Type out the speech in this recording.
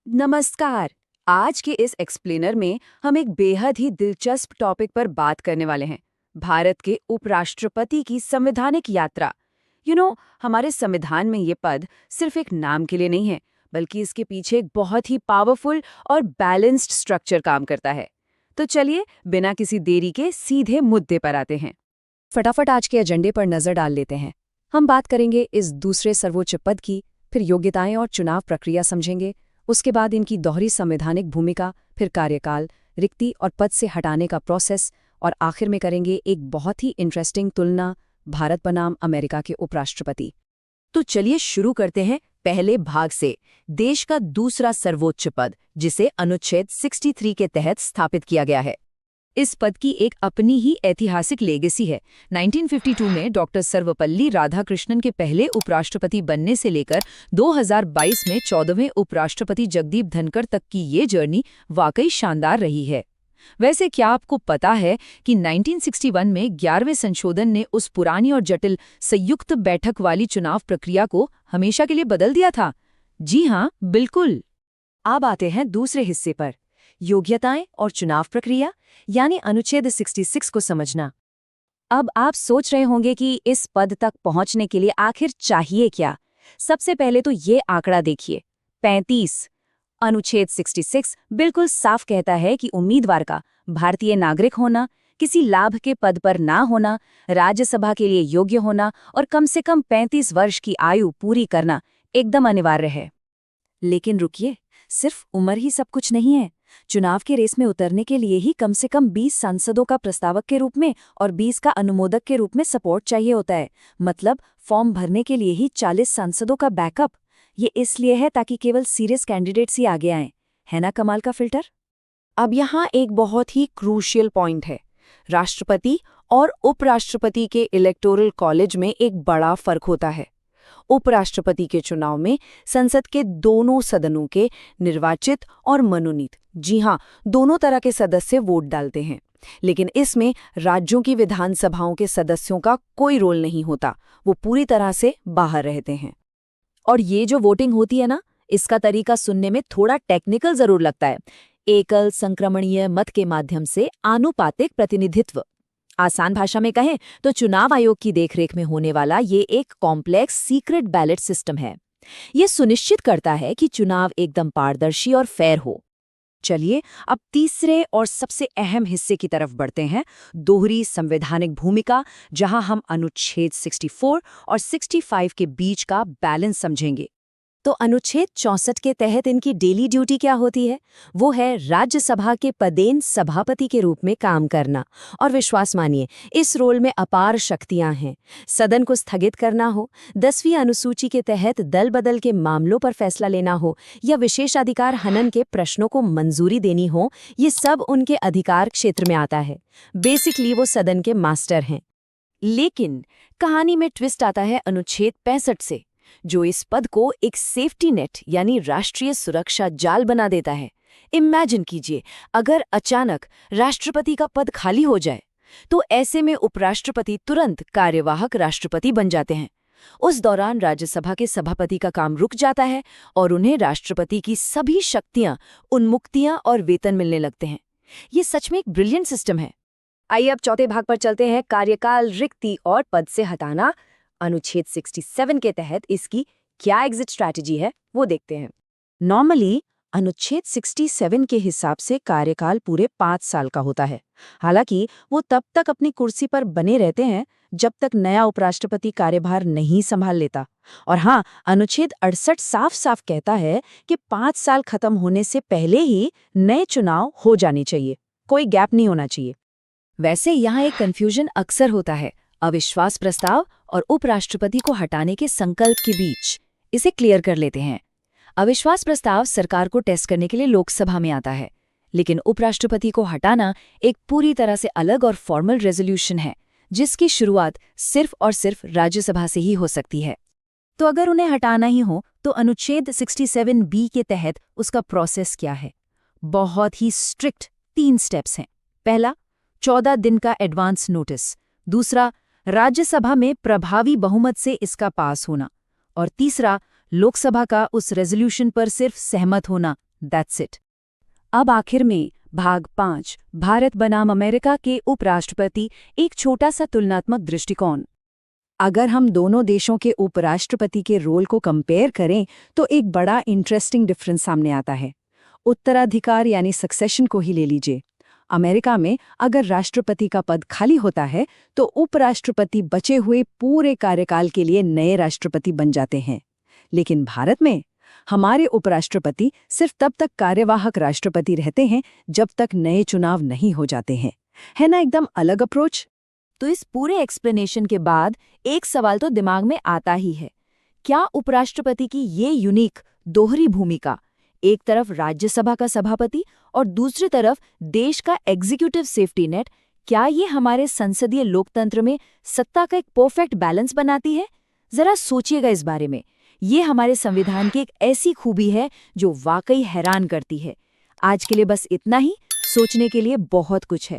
नमस्कार। आज के इस एक्सप्लेनर में हम एक बेहद ही दिलचस्प टॉपिक पर बात करने वाले हैं। भारत के उपराष्ट्रपति की संवैधानिक यात्रा। हमारे संविधान में ये पद सिर्फ एक नाम के लिए नहीं है, बल्कि इसके पीछे एक बहुत ही पावरफुल और बैलेंस्ड स्ट्रक्चर काम करता है। तो चलिए बिना किसी देरी के सीधे मुद्दे पर आते हैं। फटाफट आज के एजेंडे पर नजर डाल लेते हैं। हम बात करेंगे इस दूसरे सर्वोच्च पद की, फिर योग्यताएं और चुनाव प्रक्रिया समझेंगे। उसके बाद इनकी दोहरी संवैधानिक भूमिका, फिर कार्यकाल, रिक्ति और पद से हटाने का प्रोसेस, और आखिर में करेंगे एक बहुत ही इंटरेस्टिंग तुलना, भारत बनाम अमेरिका के उपराष्ट्रपति। तो चलिए शुरू करते हैं पहले भाग से, देश का दूसरा सर्वोच्च पद, जिसे अनुच्छेद 63 के तहत स्थापित किया गया है। इस पद की एक अपनी ही ऐतिहासिक लेगेसी है। 1952 में डॉक्टर सर्वपल्ली राधाकृष्णन के पहले उपराष्ट्रपति बनने से लेकर 2022 में 14वें उपराष्ट्रपति जगदीप धनखड़ तक की ये जर्नी वाकई शानदार रही है। वैसे क्या आपको पता है कि 1961 में 11वें संशोधन ने उस पुरानी और जटिल संयुक्त बैठक वाली चुनाव प्रक्रिया को हमेशा के लिए बदल दिया था? जी हाँ, बिल्कुल। अब आते हैं दूसरे हिस्से पर, योग्यताएं और चुनाव प्रक्रिया, यानी अनुच्छेद 66 को समझना। अब आप सोच रहे होंगे कि इस पद तक पहुंचने के लिए आखिर चाहिए क्या। सबसे पहले तो ये आंकड़ा देखिए, 35। अनुच्छेद 66 बिल्कुल साफ कहता है कि उम्मीदवार का भारतीय नागरिक होना, किसी लाभ के पद पर ना होना, राज्यसभा के लिए योग्य होना और कम से कम 35 वर्ष की आयु पूरी करना एकदम अनिवार्य है। लेकिन रुकिए, सिर्फ उम्र ही सब कुछ नहीं है। चुनाव के रेस में उतरने के लिए ही कम से कम 20 सांसदों का प्रस्तावक के रूप में और 20 का अनुमोदक के रूप में सपोर्ट चाहिए होता है। मतलब फॉर्म भरने के लिए ही 40 सांसदों का बैकअप। ये इसलिए है ताकि केवल सीरियस कैंडिडेट्स ही आगे आएं। है ना कमाल का फिल्टर? अब यहाँ एक बहुत ही क्रूशियल पॉइंट है। राष्ट्रपति और उपराष्ट्रपति के इलेक्टोरल कॉलेज में एक बड़ा फर्क होता है। उपराष्ट्रपति के चुनाव में संसद के दोनों सदनों के निर्वाचित और मनोनीत, जी हां, दोनों तरह के सदस्य वोट डालते हैं। लेकिन इसमें राज्यों की विधानसभाओं के सदस्यों का कोई रोल नहीं होता, वो पूरी तरह से बाहर रहते हैं। और ये जो वोटिंग होती है ना, इसका तरीका सुनने में थोड़ा टेक्निकल जरूर लगता है। एकल संक्रमणीय मत के माध्यम से आनुपातिक प्रतिनिधित्व। आसान भाषा में कहें तो चुनाव आयोग की देखरेख में होने वाला ये एक कॉम्प्लेक्स सीक्रेट बैलेट सिस्टम है। ये सुनिश्चित करता है कि चुनाव एकदम पारदर्शी और फेयर हो। चलिए अब तीसरे और सबसे अहम हिस्से की तरफ बढ़ते हैं, दोहरी संवैधानिक भूमिका, जहां हम अनुच्छेद 64 और 65 के बीच का बैलेंस समझेंगे। तो अनुच्छेद 64 के तहत इनकी डेली ड्यूटी क्या होती है? वो है राज्यसभा के पदेन सभापति के रूप में काम करना। और विश्वास मानिए, इस रोल में अपार शक्तियां हैं। सदन को स्थगित करना हो, 10वीं अनुसूची के तहत दल बदल के मामलों पर फैसला लेना हो, या विशेषाधिकार हनन के प्रश्नों को मंजूरी देनी हो, ये सब उनके अधिकार क्षेत्र में आता है। बेसिकली वो सदन के मास्टर हैं। लेकिन कहानी में ट्विस्ट आता है अनुच्छेद 65 से, जो इस पद को एक सेफ्टी नेट यानी राष्ट्रीय सुरक्षा जाल बना देता है। इमेजिन कीजिए, अगर अचानक राष्ट्रपति का पद खाली हो जाए, तो ऐसे में उपराष्ट्रपति तुरंत कार्यवाहक राष्ट्रपति बन जाते हैं। उस दौरान राज्यसभा के सभापति का काम रुक जाता है और उन्हें राष्ट्रपति की सभी शक्तियां, उन्मुक्तियां और वेतन मिलने लगते हैं। ये सच में एक ब्रिलियंट सिस्टम है। आइए अब चौथे भाग पर चलते हैं, कार्यकाल, रिक्ति और पद से हटाना। अनुच्छेद 67 के तहत इसकी क्या एग्जिट स्ट्रैटेजी है, वो देखते हैं। नॉर्मली अनुच्छेद 67 के हिसाब से कार्यकाल पूरे 5 साल का होता है। हालांकि वो तब तक अपनी कुर्सी पर बने रहते हैं जब तक नया उपराष्ट्रपति कार्यभार नहीं संभाल लेता। और हाँ, अनुच्छेद 68 साफ साफ कहता है कि 5 साल खत्म होने से पहले ही नए चुनाव हो जाने चाहिए, कोई गैप नहीं होना चाहिए। वैसे यहाँ एक कंफ्यूजन अक्सर होता है, अविश्वास प्रस्ताव और उपराष्ट्रपति को हटाने के संकल्प के बीच। इसे क्लियर कर लेते हैं। अविश्वास प्रस्ताव सरकार को टेस्ट करने के लिए लोकसभा में आता है, लेकिन उपराष्ट्रपति को हटाना एक पूरी तरह से अलग और फॉर्मल रेजोल्यूशन है, जिसकी शुरुआत सिर्फ और सिर्फ राज्यसभा से ही हो सकती है। तो अगर उन्हें हटाना ही हो तो अनुच्छेद 67B के तहत उसका प्रोसेस क्या है? बहुत ही स्ट्रिक्ट 3 स्टेप्स हैं। पहला, 14 दिन का एडवांस नोटिस। दूसरा, राज्यसभा में प्रभावी बहुमत से इसका पास होना। और तीसरा, लोकसभा का उस रेजोल्यूशन पर सिर्फ सहमत होना, दैट्स इट। अब आखिर में भाग 5 भारत बनाम अमेरिका के उपराष्ट्रपति, एक छोटा सा तुलनात्मक दृष्टिकोण। अगर हम दोनों देशों के उपराष्ट्रपति के रोल को कंपेयर करें तो एक बड़ा इंटरेस्टिंग डिफरेंस सामने आता है। उत्तराधिकार यानी सक्सेशन को ही ले लीजिए। अमेरिका में अगर राष्ट्रपति का पद खाली होता है तो उपराष्ट्रपति बचे हुए पूरे कार्यकाल के लिए नए राष्ट्रपति बन जाते हैं। लेकिन भारत में हमारे उपराष्ट्रपति सिर्फ तब तक कार्यवाहक राष्ट्रपति रहते हैं जब तक नए चुनाव नहीं हो जाते हैं। है ना एकदम अलग अप्रोच? तो इस पूरे एक्सप्लेनेशन के बाद एक सवाल तो दिमाग में आता ही है, क्या उपराष्ट्रपति की ये यूनिक दोहरी भूमिका, एक तरफ राज्यसभा का सभापति और दूसरी तरफ देश का एग्जीक्यूटिव सेफ्टी नेट, क्या ये हमारे संसदीय लोकतंत्र में सत्ता का एक परफेक्ट बैलेंस बनाती है? जरा सोचिएगा इस बारे में। ये हमारे संविधान की एक ऐसी खूबी है जो वाकई हैरान करती है। आज के लिए बस इतना ही। सोचने के लिए बहुत कुछ है।